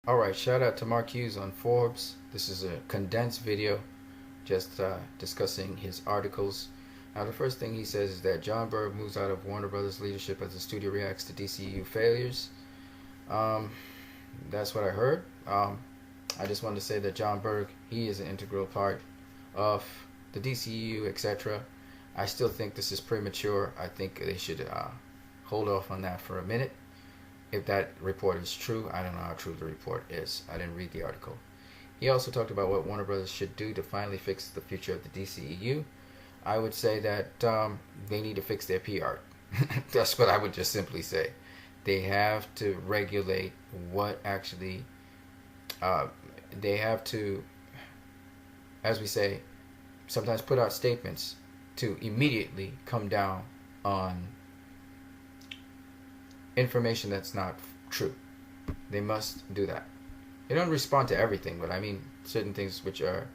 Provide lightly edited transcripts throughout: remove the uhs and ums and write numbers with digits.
Alright, shout out to Mark Hughes on Forbes. This is a condensed video just discussing his articles. Now, the first thing he says is that John Berg moves out of Warner Brothers leadership as the studio reacts to DCEU failures. That's what I heard. I just wanted to say that John Berg, he is an integral part of the DCEU, etc. I still think this is premature. I think they should hold off on that for a minute. If that report is true, I don't know how true the report is. I didn't read the article. He also talked about what Warner Brothers should do to finally fix the future of the DCEU. I would say that they need to fix their PR. That's what I would just simply say. They have to regulate what actually, they have to, as we say, sometimes put out statements to immediately come down on information that's not true. They must do that. They don't respond to everything, but I mean certain things which are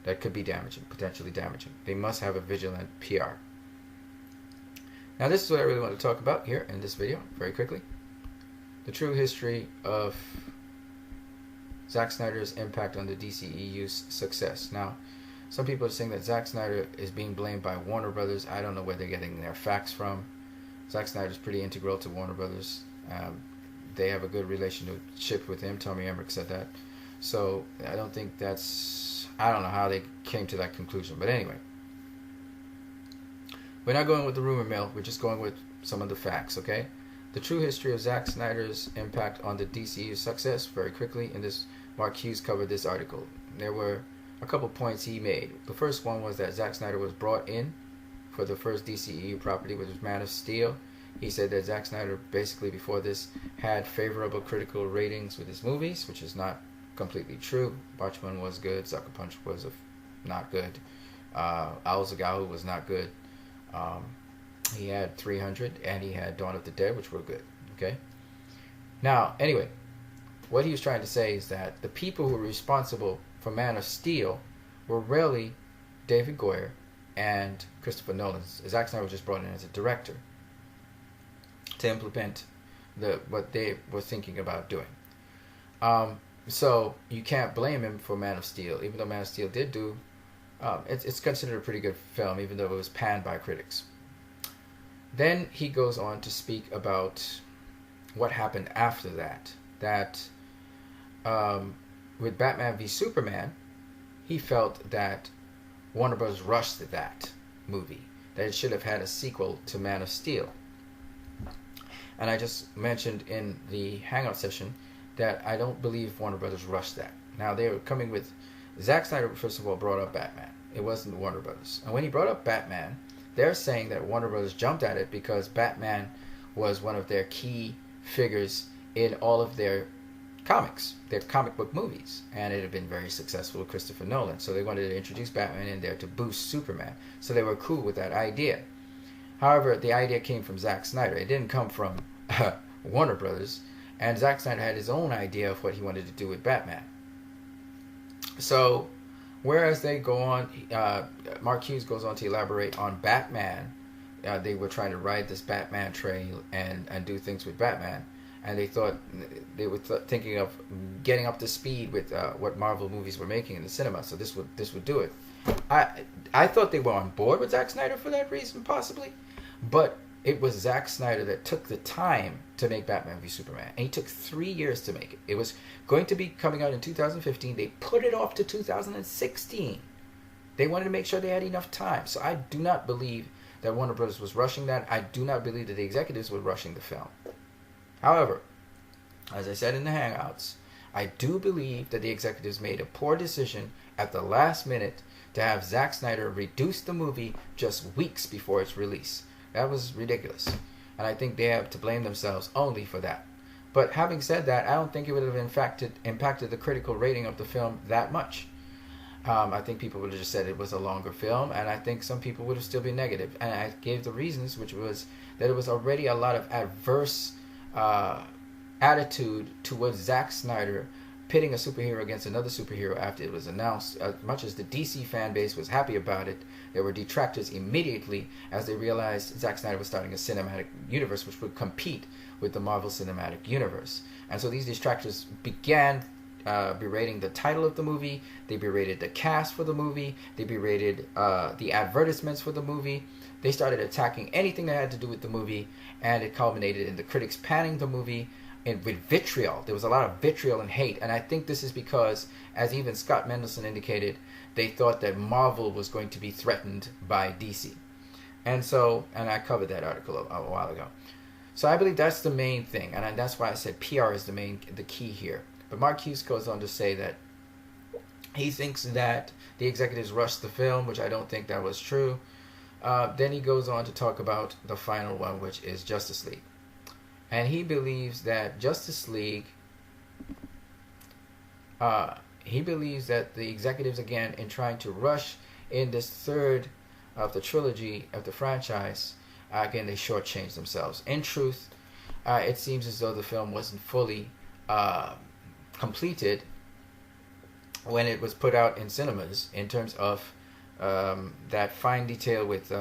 that could be damaging, potentially damaging. They must have a vigilant PR. Now, this is what I really want to talk about here in this video, very quickly. The true history of Zack Snyder's impact on the DCEU's success. Now, some people are saying that Zack Snyder is being blamed by Warner Brothers. I don't know where they're getting their facts from. Zack Snyder is pretty integral to Warner Brothers. They have a good relationship with him. Tommy Emmerich said that. So I don't think that's... I don't know how they came to that conclusion. But anyway, we're not going with the rumor mill. We're just going with some of the facts, okay? The true history of Zack Snyder's impact on the DCU's success, very quickly. In this, Mark Hughes covered this article. There were a couple points he made. The first one was that Zack Snyder was brought in for the first DCEU property, which was Man of Steel. He said that Zack Snyder, basically before this, had favorable critical ratings with his movies, which is not completely true. Watchmen was good. Sucker Punch was not good. Owl Zagahu was not good. He had 300, and he had Dawn of the Dead, which were good. Okay. Now, anyway, what he was trying to say is that the people who were responsible for Man of Steel were really David Goyer and Christopher Nolan. Zack Snyder was just brought in as a director to implement what they were thinking about doing. So you can't blame him for Man of Steel, even though Man of Steel did do. It's considered a pretty good film, even though it was panned by critics. Then he goes on to speak about what happened after that. That with Batman v Superman, he felt that Warner Bros. Rushed that movie, that it should have had a sequel to Man of Steel. And I just mentioned in the Hangout session that I don't believe Warner Bros. Rushed that. Now, they were coming with... Zack Snyder, first of all, brought up Batman. It wasn't Warner Bros. And when he brought up Batman, they're saying that Warner Bros. Jumped at it because Batman was one of their key figures in all of their comics, their comic book movies, and it had been very successful with Christopher Nolan. So they wanted to introduce Batman in there to boost Superman. So they were cool with that idea. However, the idea came from Zack Snyder. It didn't come from Warner Brothers. And Zack Snyder had his own idea of what he wanted to do with Batman. So, whereas they go on, Mark Hughes goes on to elaborate on Batman. They were trying to ride this Batman train and do things with Batman. And they thought they were thinking of getting up to speed with what Marvel movies were making in the cinema. So this would do it. I thought they were on board with Zack Snyder for that reason, possibly. But it was Zack Snyder that took the time to make Batman v Superman. And he took 3 years to make it. It was going to be coming out in 2015. They put it off to 2016. They wanted to make sure they had enough time. So I do not believe that Warner Bros. Was rushing that. I do not believe that the executives were rushing the film. However, as I said in the Hangouts, I do believe that the executives made a poor decision at the last minute to have Zack Snyder reduce the movie just weeks before its release. That was ridiculous. And I think they have to blame themselves only for that. But having said that, I don't think it would have impacted the critical rating of the film that much. I think people would have just said it was a longer film, and I think some people would have still been negative. And I gave the reasons, which was that it was already a lot of adverse attitude towards Zack Snyder pitting a superhero against another superhero after it was announced. As much as the DC fan base was happy about it, there were detractors immediately as they realized Zack Snyder was starting a cinematic universe which would compete with the Marvel Cinematic Universe. And so these detractors began berating the title of the movie. They berated the cast for the movie. They berated the advertisements for the movie. They started attacking anything that had to do with the movie, and it culminated in the critics panning the movie with vitriol. There was a lot of vitriol and hate, and I think this is because, as even Scott Mendelson indicated, they thought that Marvel was going to be threatened by DC. And I covered that article a while ago. So I believe that's the main thing, and that's why I said PR is the key here. But Mark Hughes goes on to say that he thinks that the executives rushed the film, which I don't think that was true. Then he goes on to talk about the final one, which is Justice League. And he believes that Justice League, he believes that the executives, again, in trying to rush in this third of the trilogy of the franchise, again, they shortchanged themselves. In truth, it seems as though the film wasn't fully completed when it was put out in cinemas, in terms of that fine detail with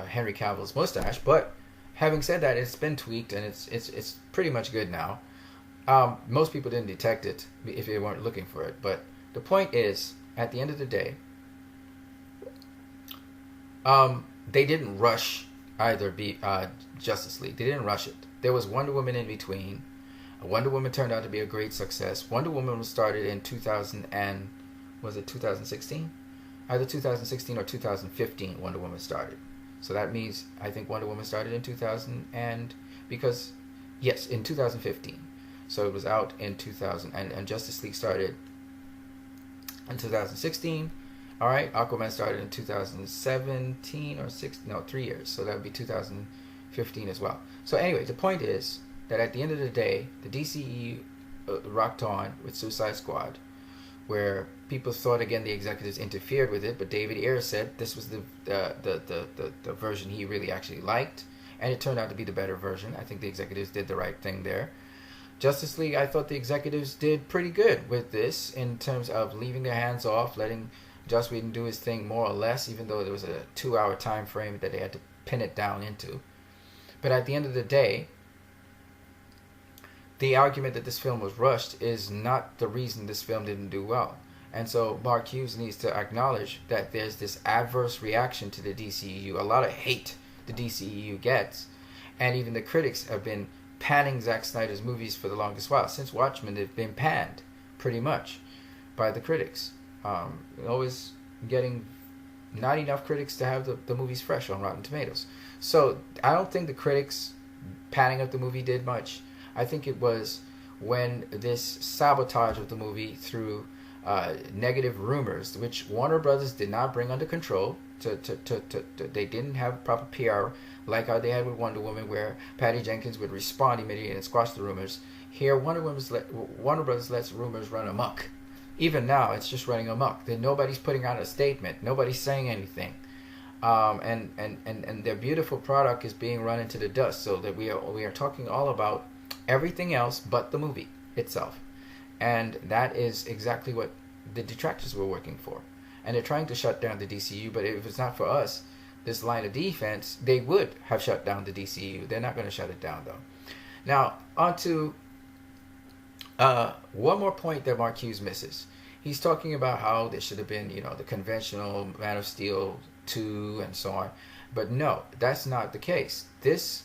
Henry Cavill's mustache. But having said that, it's been tweaked and it's pretty much good now. Most people didn't detect it if they weren't looking for it. But the point is, at the end of the day, they didn't rush either Justice League. They didn't rush it. There was Wonder Woman in between. Wonder Woman turned out to be a great success. Wonder Woman was started in 2016? Either 2016 or 2015 Wonder Woman started. So that means I think Wonder Woman started in 2015. So it was out in 2000, and Justice League started in 2016. All right, Aquaman started in 2017 or 3 years. So that would be 2015 as well. So anyway, the point is that at the end of the day, the DCEU rocked on with Suicide Squad, where people thought again the executives interfered with it, but David Ayer said this was the version he really actually liked, and it turned out to be the better version. I think the executives did the right thing there. Justice League, I thought the executives did pretty good with this in terms of leaving their hands off, letting Joss Whedon do his thing more or less, even though there was a 2-hour time frame that they had to pin it down into. But at the end of the day, the argument that this film was rushed is not the reason this film didn't do well. And so Mark Hughes needs to acknowledge that there's this adverse reaction to the DCEU, a lot of hate the DCEU gets. And even the critics have been panning Zack Snyder's movies for the longest while. Since Watchmen, they've been panned, pretty much, by the critics. Always getting not enough critics to have the movies fresh on Rotten Tomatoes. So I don't think the critics panning up the movie did much. I think it was when this sabotage of the movie through negative rumors, which Warner Brothers did not bring under control. They didn't have proper PR like how they had with Wonder Woman, where Patty Jenkins would respond immediately and squash the rumors. Here, Warner Brothers lets rumors run amok. Even now, it's just running amok. Nobody's putting out a statement. Nobody's saying anything. And their beautiful product is being run into the dust, so that we are talking all about everything else but the movie itself. And that is exactly what the detractors were working for. And they're trying to shut down the DCU, but if it's not for us, this line of defense, they would have shut down the DCU. They're not going to shut it down, though. Now, on to one more point that Mark Hughes misses. He's talking about how there should have been, the conventional Man of Steel 2 and so on. But no, that's not the case. This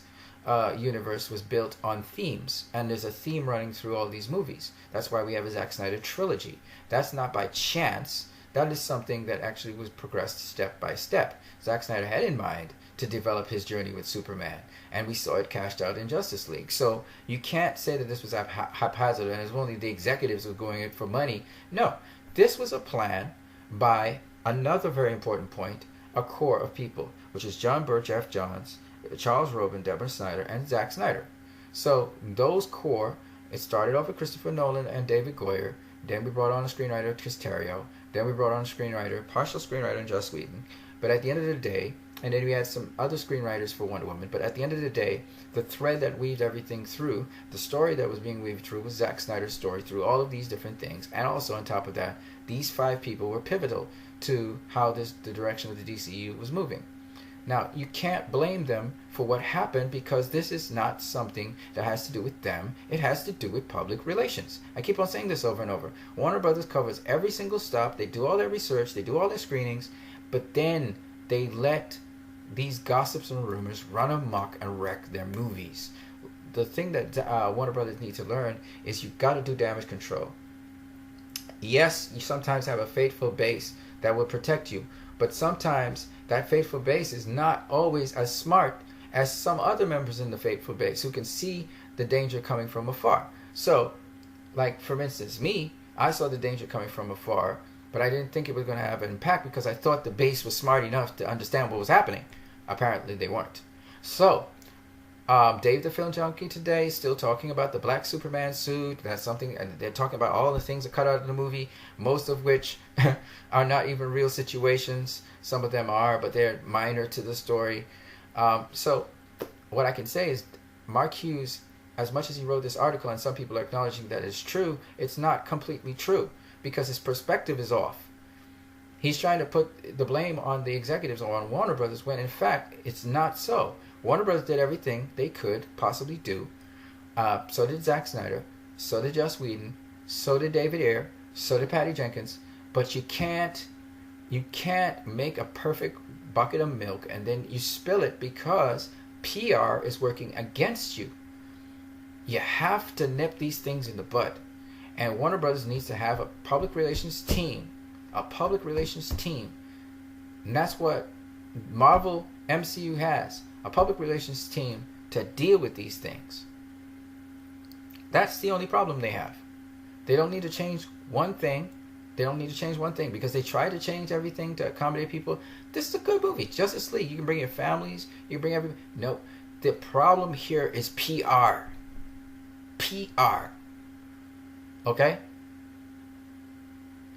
universe was built on themes, and there's a theme running through all these movies. That's why we have a Zack Snyder trilogy. That's not by chance. That is something that actually was progressed step by step. Zack Snyder had in mind to develop his journey with Superman, and we saw it cashed out in Justice League. So you can't say that this was haphazard and it's only the executives who were going in for money. No, this was a plan by another very important point, a core of people, which is John Burt, Jeff Johns, Charles Robin, Deborah Snyder, and Zack Snyder. So those core, it started off with Christopher Nolan and David Goyer. Then we brought on a screenwriter, Chris Terrio. Then we brought on a partial screenwriter, Joss Whedon. But at the end of the day, and then we had some other screenwriters for Wonder Woman, but at the end of the day, the thread that weaved everything through, the story that was being weaved through was Zack Snyder's story through all of these different things. And also on top of that, these 5 people were pivotal to how the direction of the DCEU was moving. Now, you can't blame them for what happened because this is not something that has to do with them. It has to do with public relations. I keep on saying this over and over. Warner Brothers covers every single stop. They do all their research. They do all their screenings. But then they let these gossips and rumors run amok and wreck their movies. The thing that Warner Brothers need to learn is you've got to do damage control. Yes, you sometimes have a faithful base that will protect you. But sometimes that faithful base is not always as smart as some other members in the faithful base who can see the danger coming from afar. So, like for instance, me, I saw the danger coming from afar, but I didn't think it was going to have an impact because I thought the base was smart enough to understand what was happening. Apparently they weren't. So, Dave the Film Junkie today is still talking about the black Superman suit. That's something, and they're talking about all the things that cut out of the movie, most of which are not even real situations. Some of them are, but they're minor to the story. So what I can say is Mark Hughes, as much as he wrote this article and some people are acknowledging that it's true, it's not completely true because his perspective is off. He's trying to put the blame on the executives or on Warner Brothers when in fact it's not so. Warner Brothers did everything they could possibly do. So did Zack Snyder. So did Joss Whedon. So did David Ayer. So did Patty Jenkins. But you can't make a perfect bucket of milk and then you spill it because PR is working against you. You have to nip these things in the bud. And Warner Brothers needs to have a public relations team. A public relations team. And that's what Marvel MCU has. A public relations team to deal with these things. That's the only problem they have. They don't need to change one thing. They don't need to change one thing because they try to change everything to accommodate people. This is a good movie. Justice League. You can bring your families. You can bring everybody. No. The problem here is PR. PR. Okay?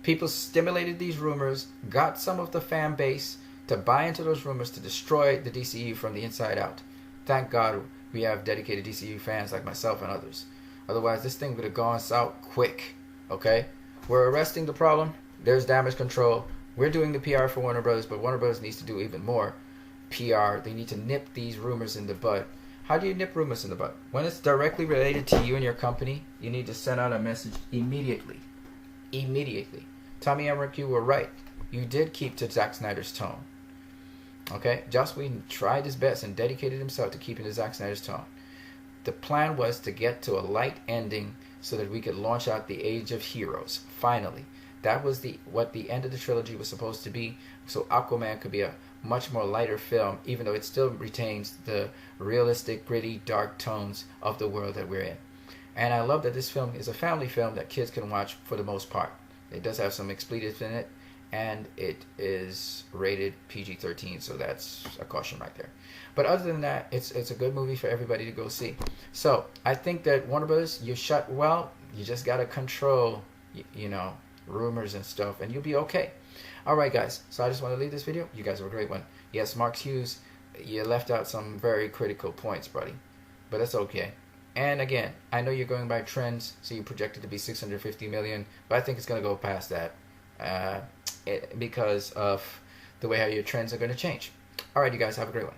People stimulated these rumors, got some of the fan base to buy into those rumors to destroy the DCEU from the inside out. Thank God we have dedicated DCEU fans like myself and others. Otherwise, this thing would have gone south quick. Okay? We're arresting the problem. There's damage control. We're doing the PR for Warner Brothers, but Warner Brothers needs to do even more PR. They need to nip these rumors in the bud. How do you nip rumors in the bud? When it's directly related to you and your company, you need to send out a message immediately. Immediately. Tommy Emmerich, you were right. You did keep to Zack Snyder's tone. Okay? Joss Whedon tried his best and dedicated himself to keeping to Zack Snyder's tone. The plan was to get to a light ending so that we could launch out the Age of Heroes. Finally. That was what the end of the trilogy was supposed to be. So Aquaman could be a much more lighter film, even though it still retains the realistic, gritty, dark tones of the world that we're in. And I love that this film is a family film that kids can watch for the most part. It does have some expletives in it, and it is rated PG-13, so that's a caution right there. But other than that, it's a good movie for everybody to go see. So I think that Warner Bros., you shut well. You just got to control, rumors and stuff, and you'll be okay. All right, guys. So I just want to leave this video. You guys have a great one. Yes, Mark Hughes, you left out some very critical points, buddy, but that's okay. And again, I know you're going by trends, so you projected to be 650 million, but I think it's going to go past that because of the way how your trends are going to change. All right, you guys, have a great one.